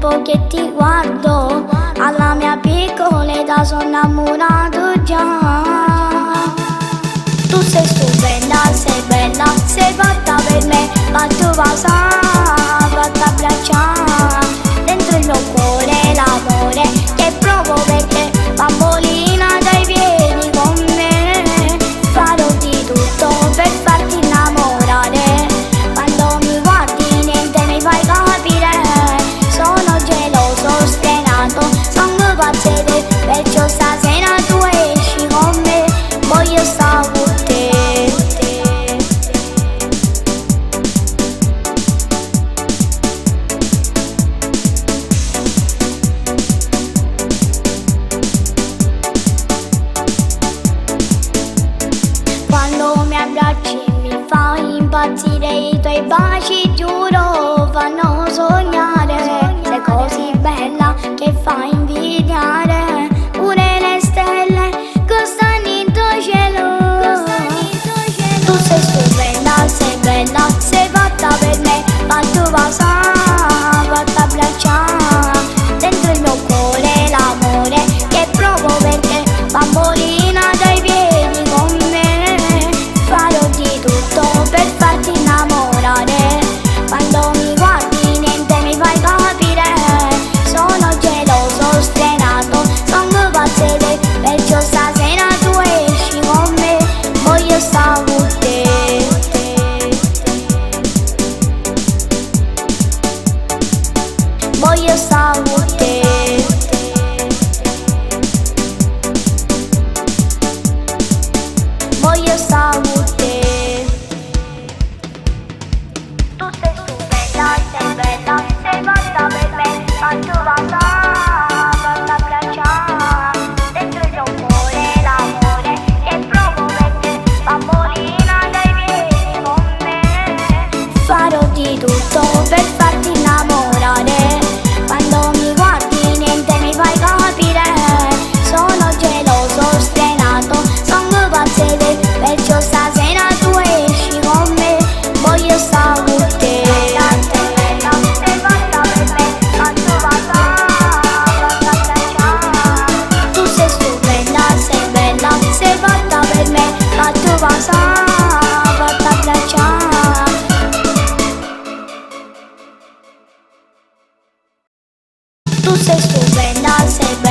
tempo che ti guardo, alla mia piccola età sono innamorato già. Tu sei stupenda, sei bella, sei fatta per me, ma tu passa, fatta abbracciare. Dentro il mio cuore l'amore che provo per te, bambolina dai piedi con me. Farò di tutto per farti innamorare, quando mi guardi niente mi fai capire. Sono geloso, sfrenato, sono pazzo di te, perciò stasera tu esci con me, voglio stare con te. Quando mi abbracci mi fai impazzire, i tuoi baci giuro fanno sognare. Sei così bella che fai invidiare pure le stelle che stanno in tuo cielo. Tu sei stupenda, sei bella, sei fatta per me, ma tu passa, fatta abbracciare. Dentro il mio cuore l'amore che provo per te, bambolina dai piedi con me. Farò di tutto per farti innamorare, quando mi guardi niente mi fai capire. Sono geloso, sfrenato, sono pazzo di te, perciò stasera tu esci con me, voglio stare con te. Voglio stare con te. Voglio stare con te. Tu sei stupenda, sei bella, sei fatta per me, ma tu passa, fatta abbracciare. Dentro il mio cuore l'amore che provo per te, bambolina dai piedi con me. Farò di tutto per farti innamorare, quando mi guardi niente mi fai capire. Sono geloso, sfrenato, sono pazzo di te, perciò stasera tu esci con me, voglio stare con te. Sei fatta per me, ma tu passa, fatta abbracciare. Tu sei stupenda, sei bella, sei fatta per me, ma tu passa, fatta abbracciare. Tu sei stupenda, sei bella.